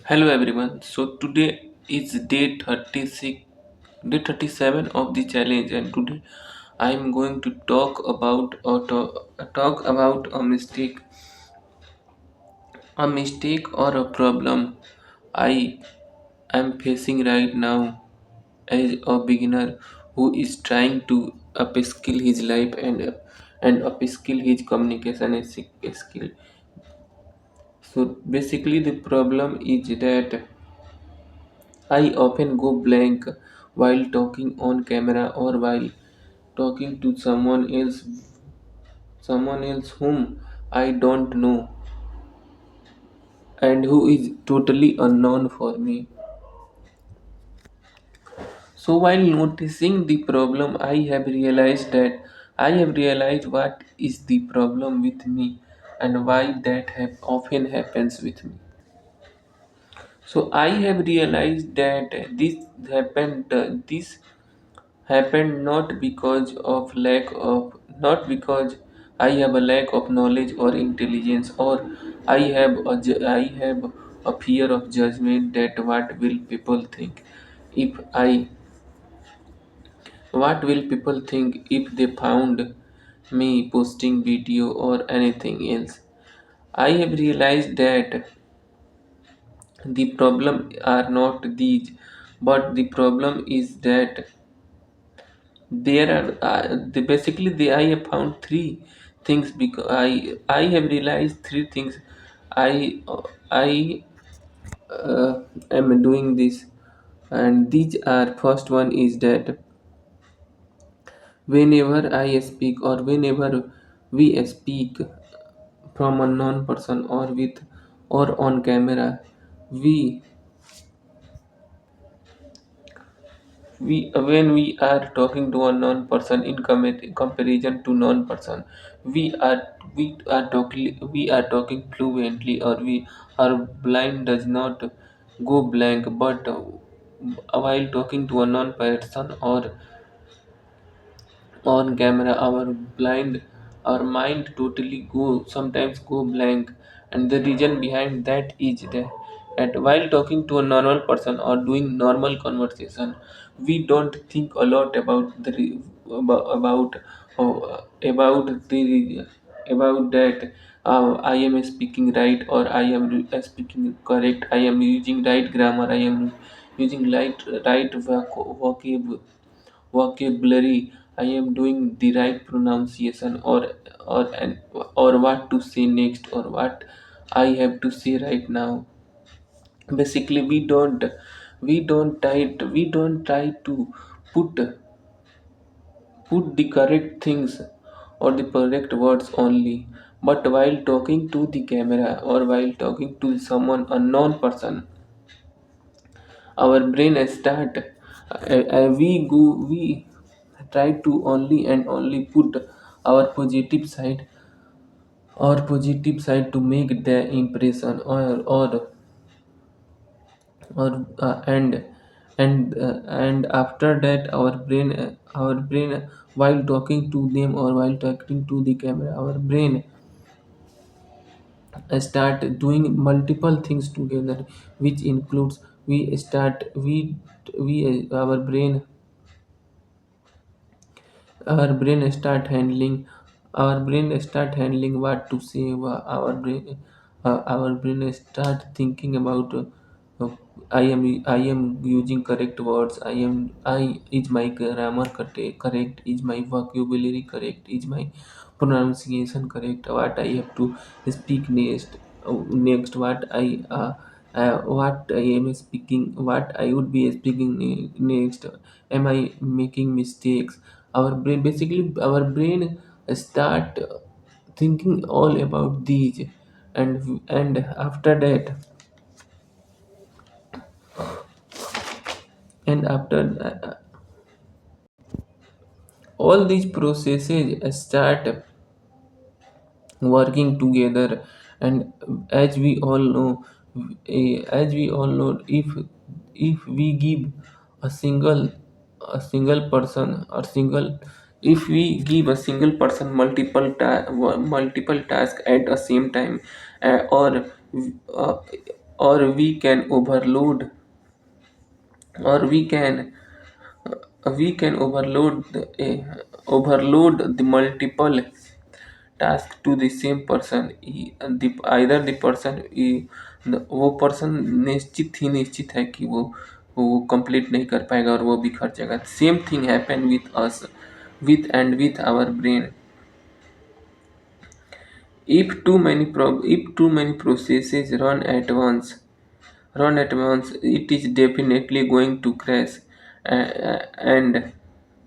Hello everyone. So today is day 36, day 37 of the challenge, and today I am going to talk about a mistake or a problem I am facing right now as a beginner who is trying to upskill his life and upskill his communication skill. So basically, the problem is that I often go blank while talking on camera or while talking to someone else whom I don't know and who is totally unknown for me. So while noticing the problem, I have realized what is the problem with me and why that often happens with me. So I have realized that this happened not because I have a lack of knowledge or intelligence, or I have a fear of judgment, that I what will people think if they found me posting video or anything else. I have realized that the problem are not these, but the problem is that there are basically I have found three things, because I have realized three things I am doing this. And these are: first one is that whenever I speak, or whenever we speak from a non person, or on camera, we when we are talking to a non-person in comparison to non-person, we are we are talking fluently, or our blind does not go blank. But while talking to a non-person or on camera, our mind totally sometimes go blank. And the reason behind that is that while talking to a normal person or doing normal conversation, we don't think a lot about that I am speaking right, or I am speaking correct, I am using right grammar, I am using right vocabulary, I am doing the right pronunciation, or what to say next, or what I have to say right now. Basically, we don't try to put put the correct things or the correct words only. But while talking to the camera, or while talking to someone unknown person, our brain start we try to only and only put our positive side to make the impression, or and after that our brain, while talking to them or while talking to the camera, our brain start doing multiple things together, which includes we start we our brain start handling what to say. Our brain start thinking about uh, I am using correct words, I is my grammar correct, is my vocabulary correct, is my pronunciation correct, what I have to speak next, what I am speaking, what I would be speaking next, am I making mistakes. Our brain start thinking all about these. And after that, and after all these processes start working together. And as we all know, if we give a single a single person or single if we give a single person multiple tasks at the same time, or uh, or we can overload, or we can overload the multiple task to the same person. either the person वो person निश्चित ही निश्चित है कि वो complete नहीं कर पाएगा और वो बिखर जाएगा. Same thing happen with us, with our brain. If too many processes run at once, it is definitely going to crash. And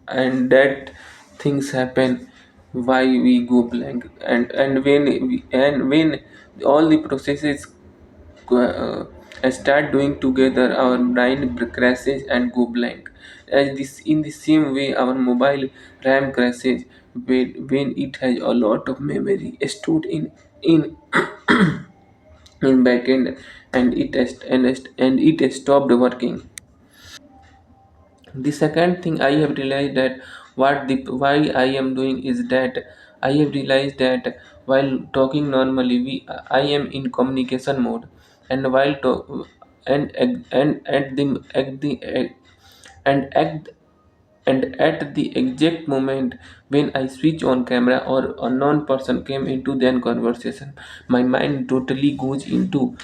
that things happen why we go blank. And when all the processes uh, start doing together, our brain crashes and go blank. As this, in the same way, our mobile RAM crashes when it has a lot of memory stored in in backend, and it stopped working. The second thing I have realized that why I am doing is that I have realized that while talking normally, I am in communication mode, and while talk and at the and at and at the exact moment when I switch on camera or a non-person came into the conversation, my mind totally goes into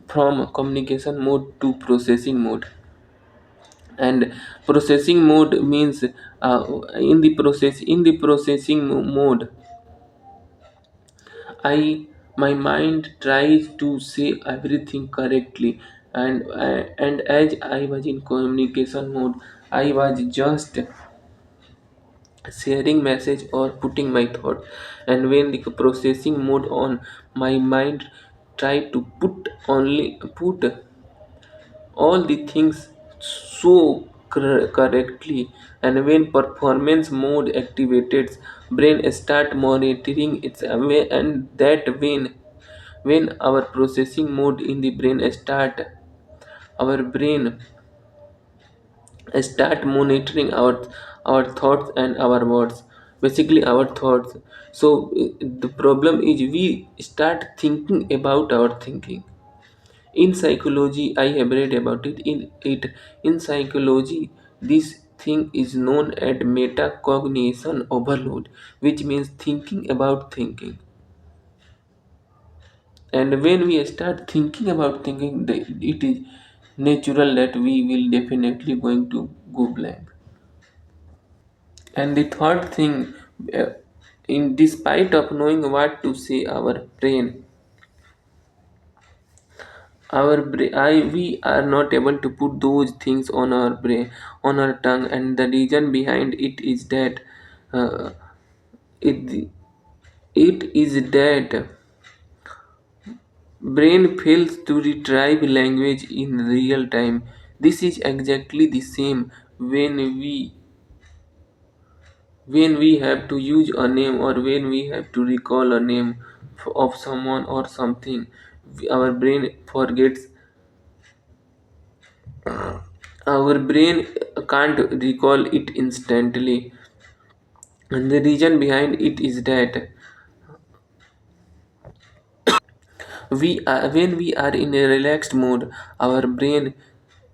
from communication mode to processing mode. And processing mode means in the processing mode, I my mind tries to say everything correctly, and as I was in communication mode, I was just sharing message or putting my thought. And when the processing mode on, my mind try to put all the things so correctly. And when performance mode activates, brain start monitoring its away. And that when our processing mode in the brain our brain start monitoring our thoughts and our words, basically our thoughts. So the problem is we start thinking about our thinking. In psychology, I have read about it. In psychology, this thing is known as metacognition overload, which means thinking about thinking. And when we start thinking about thinking, it is natural that we will definitely going to go blank. And the third thing, uh, in despite of knowing what to say, we are not able to put those things on our brain, on our tongue. And the reason behind it is that uh, it it is that brain fails to retrieve language in real time. This is exactly the same when we have to use a name, or when we have to recall a name of someone or something. Our brain forgets. Our brain can't recall it instantly. And the reason behind it is that when we are in a relaxed mode, our brain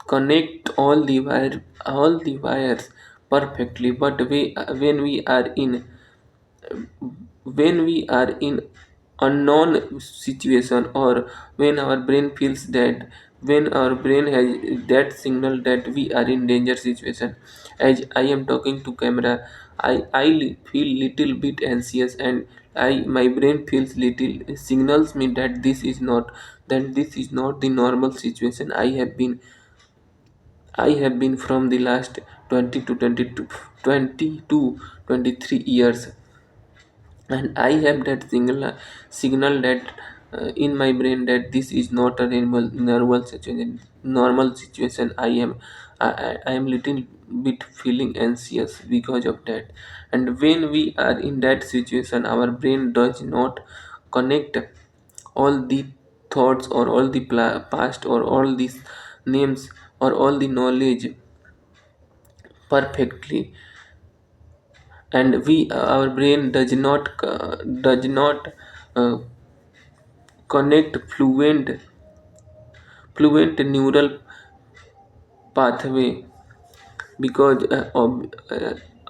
connect all the wires perfectly. But when we are in unknown situation, or when our brain feels that, when our brain has that signal that we are in danger situation. As I am talking to camera, feel little bit anxious, and my brain feels little signals me that this is not the normal situation I have been from the last 20 to 22 20 to 23 years. And I have that signal that in my brain that this is not a normal situation. I am little bit feeling anxious because of that. And when we are in that situation, our brain does not connect all the thoughts, or all the past, or all these names, or all the knowledge perfectly. And our brain does not uh, connect fluent fluent neural pathway because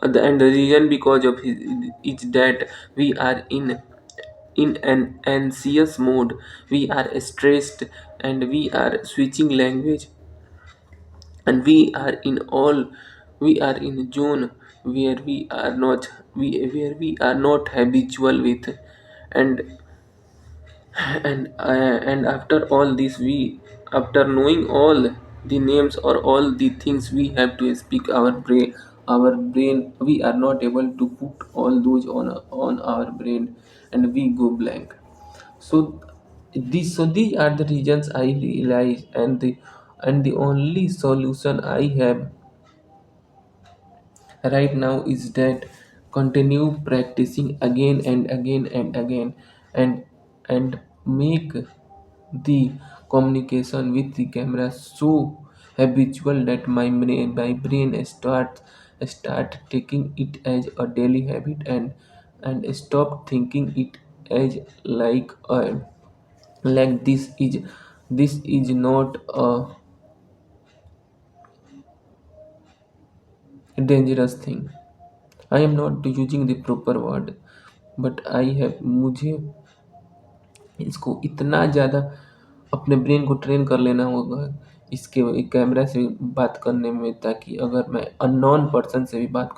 and the reason because of is that we are in an anxious mode, we are stressed, and we are switching language, and we are in a zone where where we are not habitual with. And and after all this, we after knowing all the names or all the things we have to speak, our brain we are not able to put all those on our brain, and we go blank. So these are the reasons I realize, and the only solution I have right now is that continue practicing again and again and again, and and make the communication with the camera so habitual that my brain start taking it as a daily habit, and stop thinking it as like this is not a dangerous thing. I am not using the proper word, but I have मुझे इसको इतना ज़्यादा अपने brain को train कर लेना होगा इसके कैमरा से बात करने में, ताकि अगर मैं अननोन पर्सन से भी बात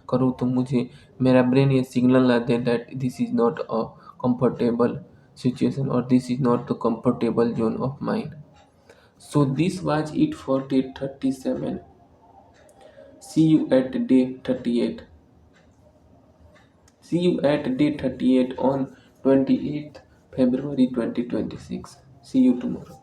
करूँ तो मुझे मेरा ब्रेन ये सिग्नल ना दे that this is not a comfortable situation और this is not the comfortable zone of mind. So this was it for day 37. See you at day 38. See you at day 38 on 28th February 2026. See you tomorrow.